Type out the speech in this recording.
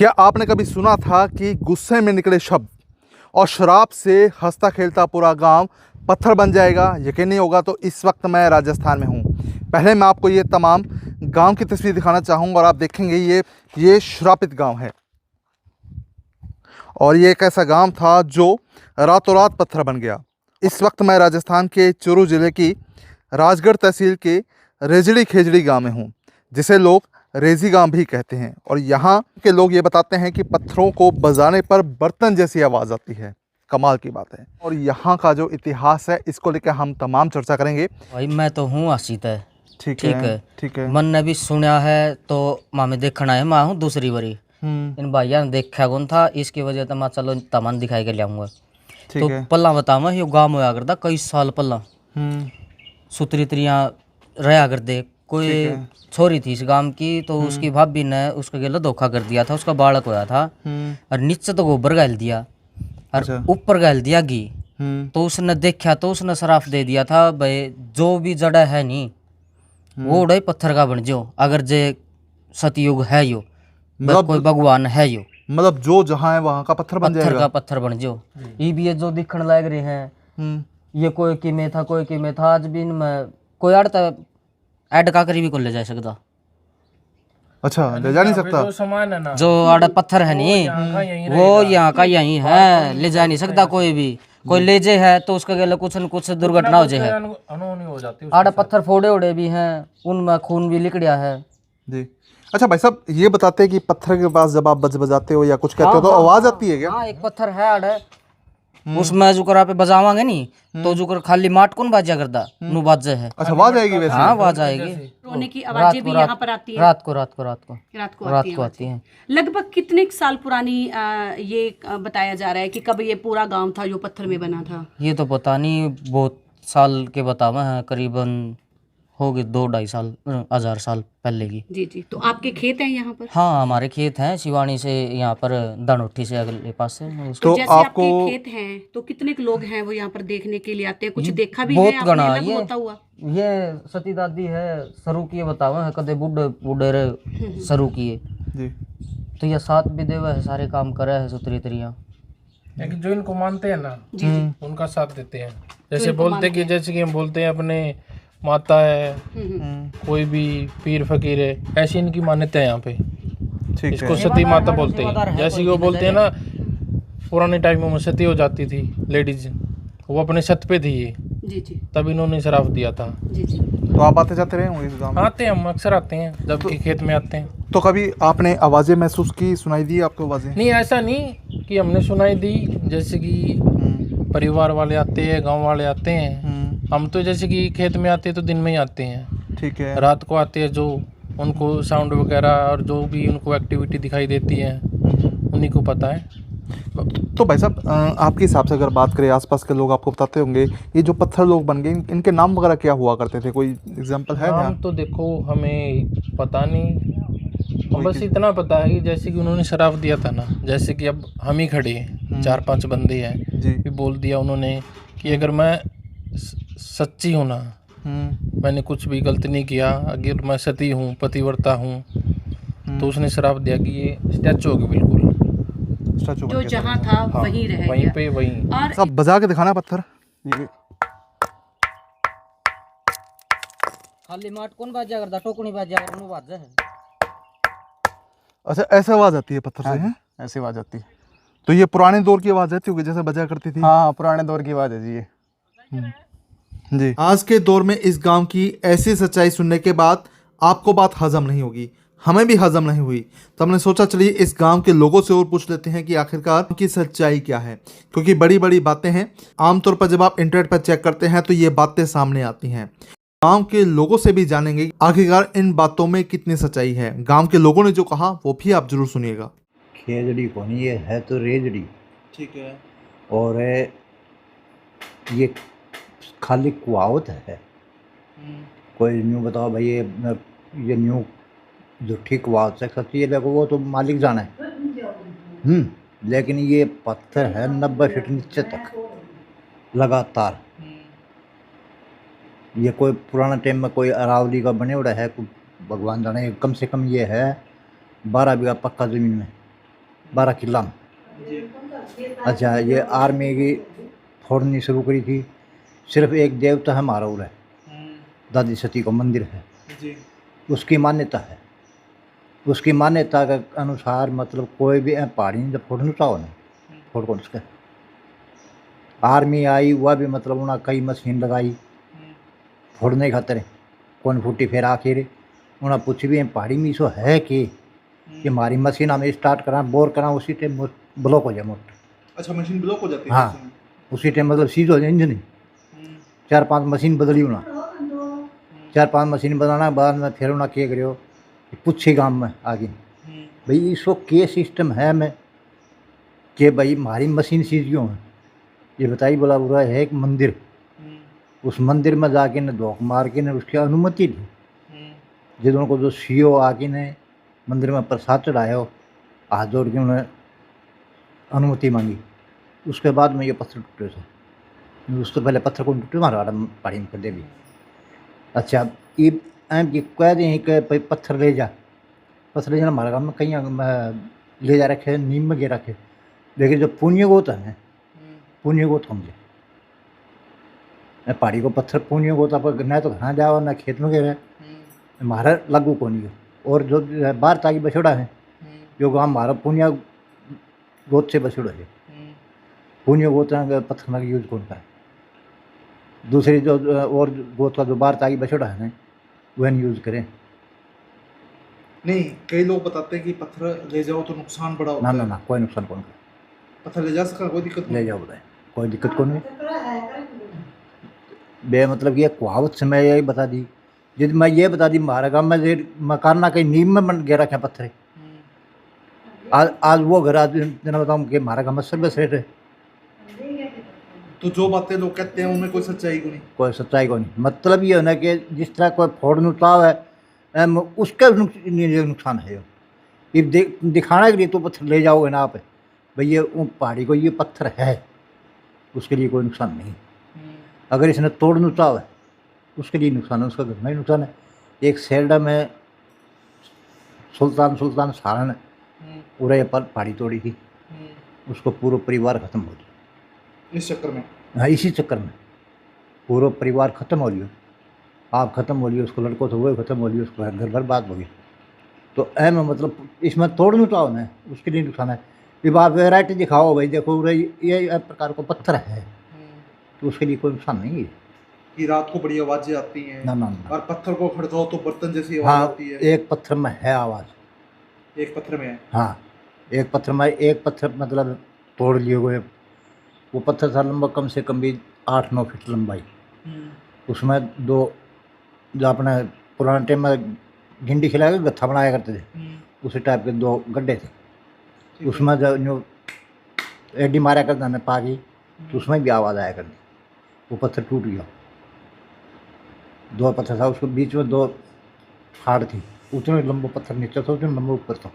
क्या आपने कभी सुना था कि गुस्से में निकले शब्द और शराब से हंसता खेलता पूरा गांव पत्थर बन जाएगा? यकीन नहीं होगा तो इस वक्त मैं राजस्थान में हूं। पहले मैं आपको ये तमाम गांव की तस्वीर दिखाना चाहूँगा और आप देखेंगे ये श्रापित गांव है और ये एक ऐसा गांव था जो रातों रात पत्थर बन गया। इस वक्त मैं राजस्थान के चूरू ज़िले की राजगढ़ तहसील के रेजड़ी खेजड़ी गांव में हूँ, जिसे लोग रेजी गांव भी कहते हैं। और यहाँ के लोग ये बताते हैं कि पत्थरों को बजाने पर बर्तन जैसी आवाज़ आती है। कमाल की बात है। और यहाँ का जो इतिहास है इसको लेकर हम तमाम चर्चा करेंगे। भाई मैं तो हूँ आशित है। ठीक है। मन ने भी सुना है तो मामे देखना है। मैं हूँ दूसरी बारी इन भाइया ने देखा कौन था, इसकी वजह से मैं चलो तमन दिखाई के लियाऊंगा। तो पल्ला बतावा ये गाँव में आकर था कई साल पल्ला सुतरी तरिया रहा कर दे। कोई छोरी थी इस गांव की, तो उसकी भाभी ने उसके गले धोखा कर दिया था। उसका बालक होया था और नीचे तो गोबर गाल दिया और ऊपर गाल दिया घी। तो उसने देखा तो उसने शराफ दे दिया था भाई जो भी जड़ा है नी वो उड़े पत्थर का बन जो। अगर जे सतयुग है यो मतलब कोई भगवान है यो, मतलब जो जहाँ है वहाँ का पत्थर बन जाएगा। पत्थर का पत्थर बन जो। ये भी ये जो दिखने लग रहे हैं ये कोई की में था कोई की में था। आज भी इनमें कोई अड़ता ऐड का करी भी को ले जा सकता। अच्छा, ले जा नहीं सकता। जो सामान है ना, जो आड़ा पत्थर है नी वो यहाँ का यहीं है, ले जा नहीं सकता कोई भी। कोई ले जे है तो उसका गले कुछ न कुछ दुर्घटना हो जाए। आड़ा पत्थर फोड़े उड़े भी हैं, उनमें खून भी लिकड़िया है जी। अच्छा भाई साहब, ये बताते हैं कि पत्थर के पास जब आप बजाते हो या कुछ कहते हो तो आवाज आती है क्या? हाँ, एक पत्थर है आड़े उसमें जो कर पे बजावांगे नी तो जो कर खाली माट कौन बाजा करता नु बाजे है। अच्छा, आवाज आएगी वैसे? हाँ, आवाज आएगी। रोने की आवाजें भी यहाँ पर आती है। रात को आती हैं। लगभग कितने साल पुरानी ये बताया जा रहा है कि कब ये पूरा गांव था जो पत्थर में बना था? ये तो पता नहीं, बहुत साल के बतावा है, करीबन होगी 2-2.5 साल पहले की। जी जी। तो आपके खेत हैं यहाँ पर? हाँ, हमारे खेत हैं शिवानी से यहाँ पर दनोठी से अगले पास से। तो जैसे आपके खेत हैं तो कितने लोग हैं वो यहाँ पर देखने के लिए आते हैं? कुछ देखा भी है आपने अलग होता हुआ? ये सती दादी है सरू की बतावा है, कदे बुढ़े बुढ़े सरू की जी। तो ये साथ भी देवा है, सारे काम करे है सुतरी तरिया। जो इनको मानते हैं ना उनका साथ देते हैं। जैसे बोलते कि जैसे कि हम बोलते हैं अपने माता है कोई भी पीर फकीर है, ऐसी इनकी मान्यता है यहाँ पे। इसको सती माता बोलते हैं। जैसे कि वो बोलते हैं ना पुराने टाइमों में सती हो जाती थी लेडीज, वो अपने छत पे थी ये जी जी, तब इन्होंने शराफ दिया था। जी जी। तो आप आते जाते रहे होंगे इस गांव में? आते हैं, हम अक्सर आते हैं जब कि खेत में आते हैं। तो कभी आपने आवाजें महसूस की, सुनाई दी आपको आवाजें? नहीं, ऐसा नहीं कि हमने सुनाई दी। जैसे कि परिवार वाले आते हैं, गांव वाले आते हैं। हम तो जैसे कि खेत में आते हैं तो दिन में ही आते हैं। ठीक है। रात को आते हैं, जो उनको साउंड वगैरह और जो भी उनको एक्टिविटी दिखाई देती है उन्हीं को पता है। तो भाई साहब, आपके हिसाब से अगर बात करें, आसपास के लोग आपको बताते होंगे ये जो पत्थर लोग बन गए, इनके नाम वगैरह क्या हुआ करते थे? कोई एग्जांपल है? नाम तो देखो हमें पता नहीं, बस इतना पता है कि जैसे कि उन्होंने शराब दिया था ना, जैसे कि अब हम ही खड़े हैं 4-5 बंदे हैं जी। भी बोल दिया उन्होंने कि अगर मैं सच्ची हूँ ना, मैंने कुछ भी गलत नहीं किया, अगर मैं सती हूँ पतिव्रता हूँ, तो उसने शराब दिया कि ये स्टैचू होगी बिल्कुल। जो जहाँ था वहीं रह वहीं गया। पे वहीं। और सब बजा के दिखाना पत्थर। खाली माट कौन बाजा करता, टोकनी बाजा करता बाजा है। अच्छा, ऐसे आवाज आती है पत्थर से? हैं, ऐसी आवाज आती है। तो ये पुराने दौर की आवाज आती होगी जैसे बजा करती थी? हाँ, पुराने दौर की आवाज है जी ये। जी। आज के दौर में इस गांव की ऐसी सच्चाई सुनने के बाद आपको बात हजम नहीं होगी, हमें भी हजम नहीं हुई। तो हमने सोचा चलिए इस गांव के लोगों से और पूछ लेते हैं कि आखिरकार की सच्चाई क्या है, क्योंकि बड़ी बड़ी बातें हैं। आमतौर पर जब आप इंटरनेट पर चेक करते हैं तो ये बातें सामने आती हैं। गांव के लोगों से भी जानेंगे आखिरकार इन बातों में कितनी सच्चाई है। गांव के लोगों ने जो कहा वो भी आप जरूर सुनिएगा। खेजड़ी को नहीं, ये है तो रेजड़ी। ठीक है। और ये खाली कुआवत है। कोई न्यू बताओ भाई ये न्यू झूठी कुआवत से सच्ची है, देखो वो तो मालिक जाना है। लेकिन ये पत्थर है 90 फीट नीचे तक लगातार। ये कोई पुराना टाइम में कोई अरावली का बने उड़ा है, भगवान जाने। कम से कम ये है 12 बीघा पक्का ज़मीन में 12 किला में। अच्छा, ये आर्मी की फोड़नी शुरू करी थी। सिर्फ एक देवता है हमारा उर है, दादी सती को मंदिर है, उसकी मान्यता है। उसकी मान्यता के अनुसार मतलब कोई भी पहाड़ी जब फोड़ना चाहो ना, फोड़ कौन उसके आर्मी आई, वह भी मतलब उन्हें कई मशीन लगाई फोड़ने खातर। कौन फूटी फिर आखिर उन्हें पूछ भी पहाड़ी में इसो है कि हमारी मशीन हमें स्टार्ट करा बोर करा, उसी टाइम ब्लॉक हो जाए मोटर। अच्छा, मशीन ब्लॉक हो जाती है? हाँ, उसी टाइम मतलब सीज हो जाए इंजन। 4-5 मशीन बदली उन्हें, 4-5 मशीन बदलाना बाद में फिर उन्हें क्या करो पूछे गाँव में आगे भाई इसको के सिस्टम है मैं कि भाई हमारी मशीन सीज क्यों है ये बताइए। बोला बुरा है एक मंदिर, उस मंदिर में जाके ने धोख मार के ने उसकी अनुमति ली। जिस उनको जो सीओ आके ने मंदिर में प्रसाद चढ़ाया, हाथ जोड़ के उन्हें अनुमति मांगी, उसके बाद में ये पत्थर टूटे थे। उससे पहले पत्थर को टूटे मारा पहाड़ी में कर दे भी। अच्छा, ये कह दें कि भाई पत्थर ले जा, पत्थर ले जाना हमारे गाँव में कहीं ले जा रखे नीम में गे रखे, लेकिन जो पुण्य गोत है पुण्य गोत समझे पहाड़ी को पत्थर पुण्य गोत आप न तो घर जाओ ना खेत में गिरे, हमारा लागू को नहीं। और जो 12 ताकी बछड़ा है जो गाँव हमारा पुण्य गोत से बछड़ा है, पुण्य गोत पत्थर का यूज कौन का। दूसरी जो और गोत का जो 12 ताकी बछड़ा है ना वह यूज करें। नहीं, कई लोग बताते हैं कि पत्थर ले जाओ तो नुकसान बड़ा होता ना है। ना ना, कोई नुकसान कौन का, पत्थर ले जा सका, कोई दिक्कत ले नहीं। जाओ बताए, कोई दिक्कत कौन है। बे मतलब ये कहावत से मैं यही बता दी, जिद मैं ये बता दी हमारे गाँव में मकान ना कहीं नीम में बन गया रखे पत्थर। आज वो घर आज जना बताऊँ कि हमारा गाँव में सर्विस रेट है। तो जो बातें लोग कहते हैं उनमें कोई सच्चाई को नहीं। कोई सच्चाई को नहीं, मतलब ये है ना कि जिस तरह कोई फोड़ नुकसाव है उसका नुकसान है। ये दिखाने के लिए तो पत्थर ले जाओगे ना आप भाई ये पहाड़ी को ये पत्थर है, उसके लिए कोई नुकसान नहीं। अगर इसने तोड़ नुकसाव है उसके लिए नुकसान है, उसका घर में ही नुकसान है। एक सेल्डा में सुल्तान सारा ने पूरा पर पहाड़ी तोड़ी थी, उसको पूरा परिवार खत्म हो गया इस चक्कर में। हाँ, इसी चक्कर में पूरा परिवार खत्म हो लियो, आप खत्म हो लियो, उसको लड़कों तो वो खत्म हो लियो, उसको घर बर्बाद हो गया। तो ऐम मतलब इसमें तोड़ नुकसाव है, उसके लिए नुकसान है। जब आप वेराइटी दिखाओ भाई देखो ये प्रकार को पत्थर है तो उसके लिए कोई नुकसान नहीं है। कि रात को बड़ी आवाजें आती हैं ना ना ना, और पत्थर को खड़काओ तो बर्तन जैसी आवाज हाँ आती है। एक पत्थर में है आवाज़, एक पत्थर में है। हाँ एक पत्थर मतलब तोड़ लिए हुए। वो पत्थर था लंबा कम से कम भी 8-9 फीट लंबाई। उसमें दो जो अपने पुराने टाइम में गिंडी खिला के गत्था बनाया करते थे उसी टाइप के 2 गड्ढे थे। उसमें जो एडी मारा करता ना पागी तो उसमें भी आवाज़ आया करती। वो पत्थर टूट गया, 2 पत्थर था उसके बीच में 2 फाड़ थी, उतने लंबा पत्थर नीचे था उतने लंबा ऊपर था।